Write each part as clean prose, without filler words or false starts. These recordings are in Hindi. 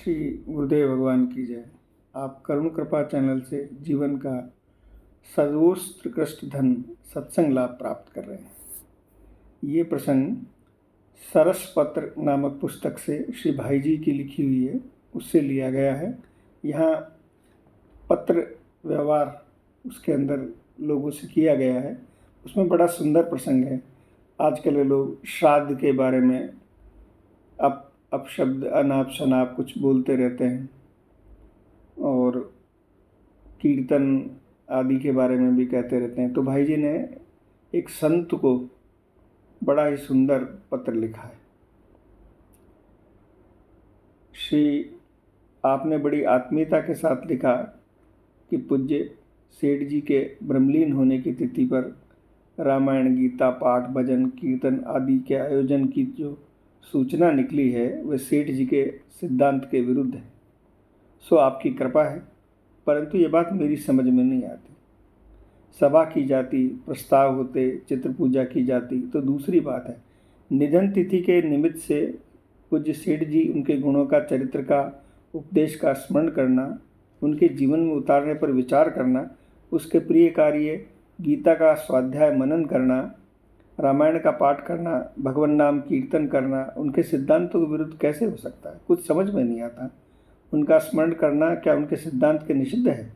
श्री गुरुदेव भगवान की जय। आप करुण कृपा चैनल से जीवन का सर्वोत्कृष्ट धन सत्संग लाभ प्राप्त कर रहे हैं। ये प्रसंग सरसपत्र नामक पुस्तक से श्री भाई जी की लिखी हुई है, उससे लिया गया है। यहाँ पत्र व्यवहार उसके अंदर लोगों से किया गया है, उसमें बड़ा सुंदर प्रसंग है। आजकल लोग श्राद्ध के बारे में अपशब्द अनाप शनाप कुछ बोलते रहते हैं और कीर्तन आदि के बारे में भी कहते रहते हैं। तो भाई जी ने एक संत को बड़ा ही सुंदर पत्र लिखा है। आपने बड़ी आत्मीयता के साथ लिखा कि पूज्य सेठ जी के ब्रह्मलीन होने की तिथि पर रामायण, गीता पाठ, भजन, कीर्तन आदि के आयोजन की जो सूचना निकली है वह सेठ जी के सिद्धांत के विरुद्ध है। सो आपकी कृपा है, परंतु ये बात मेरी समझ में नहीं आती। सभा की जाती, प्रस्ताव होते, चित्र पूजा की जाती तो दूसरी बात है। निधन तिथि के निमित्त से पूज्य सेठ जी, उनके गुणों का, चरित्र का, उपदेश का स्मरण करना, उनके जीवन में उतारने पर विचार करना, उसके प्रिय कार्य गीता का स्वाध्याय मनन करना, रामायण का पाठ करना, भगवान नाम कीर्तन करना उनके सिद्धांतों के विरुद्ध कैसे हो सकता है? कुछ समझ में नहीं आता। उनका स्मरण करना क्या उनके सिद्धांत के निषिद्ध है?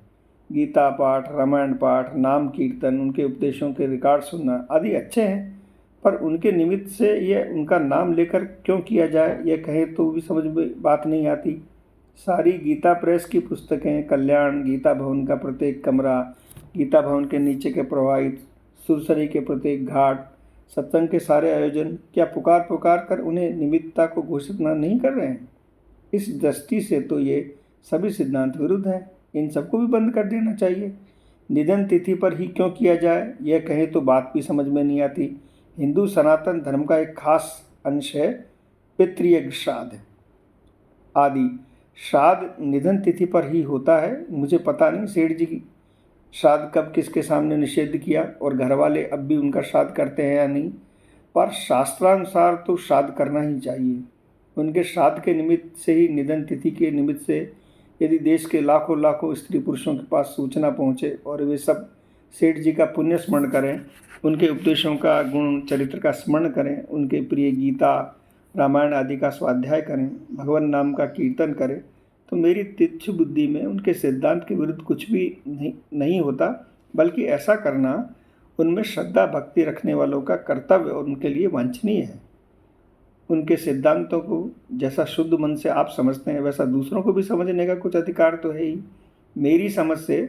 गीता पाठ, रामायण पाठ, नाम कीर्तन, उनके उपदेशों के रिकॉर्ड सुनना आदि अच्छे हैं, पर उनके निमित्त से ये उनका नाम लेकर क्यों किया जाए, ये कहें तो भी समझ में बात नहीं आती। सारी गीता प्रेस की पुस्तकें, कल्याण, गीता भवन का प्रत्येक कमरा, गीता भवन के नीचे के प्रवाहित, सुरसरी के प्रत्येक घाट, सत्संग के सारे आयोजन क्या पुकार कर उन्हें निमित्तता को घोषित नहीं कर रहे हैं? इस दृष्टि से तो ये सभी सिद्धांत विरुद्ध हैं। इन सबको भी बंद कर देना चाहिए। निधन तिथि पर ही क्यों किया जाए, यह कहें तो बात भी समझ में नहीं आती। हिंदू सनातन धर्म का एक खास अंश है पितृयज्ञ श्राद्ध आदि। श्राद्ध निधन तिथि पर ही होता है। मुझे पता नहीं सेठ जी की श्राद्ध कब किसके सामने निषेध किया और घर वाले अब भी उनका श्राद्ध करते हैं या नहीं, पर शास्त्रानुसार तो श्राद्ध करना ही चाहिए। उनके श्राद्ध के निमित्त से ही, निधन तिथि के निमित्त से यदि देश के लाखों लाखों स्त्री पुरुषों के पास सूचना पहुँचे और वे सब सेठ जी का पुण्य स्मरण करें, उनके उपदेशों का, गुण चरित्र का स्मरण करें, उनके प्रिय गीता रामायण आदि का स्वाध्याय करें, भगवान नाम का कीर्तन करें, तो मेरी तुच्छ बुद्धि में उनके सिद्धांत के विरुद्ध कुछ भी नहीं होता, बल्कि ऐसा करना उनमें श्रद्धा भक्ति रखने वालों का कर्तव्य और उनके लिए वांछनीय है। उनके सिद्धांतों को जैसा शुद्ध मन से आप समझते हैं वैसा दूसरों को भी समझने का कुछ अधिकार तो है ही। मेरी समझ से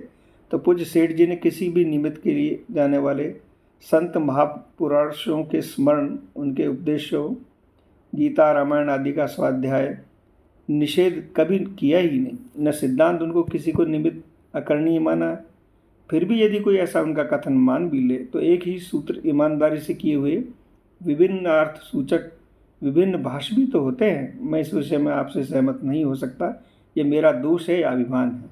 तो पूज्य सेठ जी ने किसी भी निमित्त के लिए जाने वाले संत महापुरुषों के स्मरण, उनके उपदेशों, गीता रामायण आदि का स्वाध्याय निषेध कभी किया ही नहीं। न सिद्धांत उनको किसी को निमित्त अकरणीय माना। फिर भी यदि कोई ऐसा उनका कथन मान भी ले तो एक ही सूत्र ईमानदारी से किए हुए विभिन्न अर्थ सूचक विभिन्न भाष्य भी तो होते हैं। मैं इस विषय में आपसे सहमत नहीं हो सकता। ये मेरा दोष है या अभिमान है?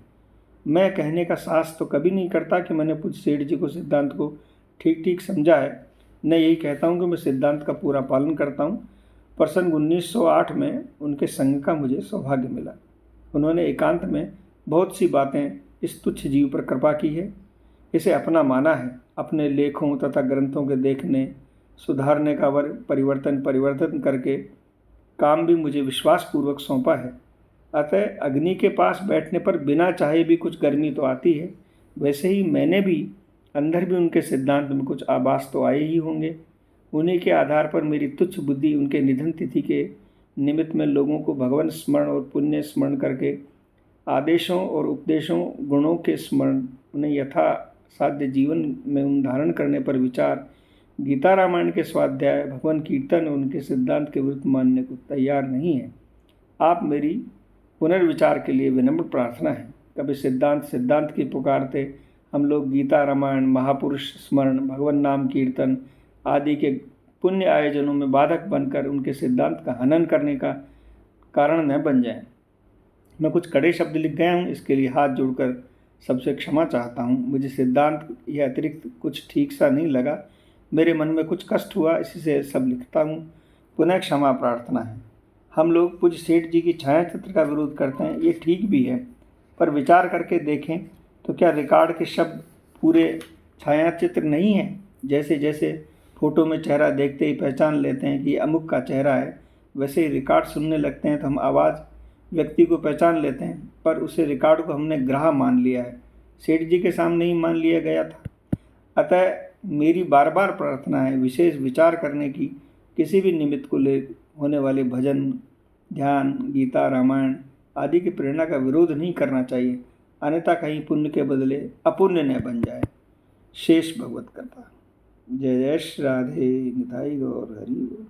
मैं कहने का साहस तो कभी नहीं करता कि मैंने पूज्य सेठ जी को सिद्धांत को ठीक ठीक समझा है। मैं यही कहता हूँ कि मैं सिद्धांत का पूरा पालन करता हूँ। प्रसंग 1908 में उनके संग का मुझे सौभाग्य मिला। उन्होंने एकांत में बहुत सी बातें इस तुच्छ जीव पर कृपा की है, इसे अपना माना है। अपने लेखों तथा ग्रंथों के देखने, सुधारने का परिवर्तन करके काम भी मुझे विश्वासपूर्वक सौंपा है। अतः अग्नि के पास बैठने पर बिना चाहे भी कुछ गर्मी तो आती है। वैसे ही मैंने भी अंदर भी उनके सिद्धांत में कुछ आभास तो आए ही होंगे। उन्हीं के आधार पर मेरी तुच्छ बुद्धि उनके निधन तिथि के निमित्त में लोगों को भगवान स्मरण और पुण्य स्मरण करके आदेशों और उपदेशों, गुणों के स्मरण, उन्हें यथा साध्य जीवन में धारण करने पर विचार, गीता रामायण के स्वाध्याय, भगवान कीर्तन और उनके सिद्धांत के विरुद्ध मानने को तैयार नहीं है। आप मेरी पुनर्विचार के लिए विनम्र प्रार्थना है। कभी सिद्धांत की पुकारते हम लोग गीता रामायण, महापुरुष स्मरण, भगवान नाम कीर्तन आदि के पुण्य आयोजनों में बाधक बनकर उनके सिद्धांत का हनन करने का कारण न बन जाएं। मैं कुछ कड़े शब्द लिख गया हूँ, इसके लिए हाथ जोड़कर सबसे क्षमा चाहता हूँ। मुझे सिद्धांत यह अतिरिक्त कुछ ठीक सा नहीं लगा, मेरे मन में कुछ कष्ट हुआ, इसी से सब लिखता हूँ। पुनः क्षमा प्रार्थना है। हम लोग पूज्य सेठ जी की छायाचित्र का विरोध करते हैं, ये ठीक भी है, पर विचार करके देखें तो क्या रिकॉर्ड के शब्द पूरे छायाचित्र नहीं हैं? जैसे जैसे फोटो में चेहरा देखते ही पहचान लेते हैं कि अमुक का चेहरा है, वैसे ही रिकॉर्ड सुनने लगते हैं तो हम आवाज़ व्यक्ति को पहचान लेते हैं, पर उसे रिकॉर्ड को हमने ग्राह मान लिया है, सेठ जी के सामने ही मान लिया गया था। अतः मेरी बार बार प्रार्थना है, विशेष विचार करने की, किसी भी निमित्त को ले होने वाले भजन, ध्यान, गीता, रामायण आदि की प्रेरणा का विरोध नहीं करना चाहिए, अन्यथा कहीं पुण्य के बदले अपुण्य न बन जाए। शेष भगवत कृपा। जय जय श्री राधे। निताई गौर हरि।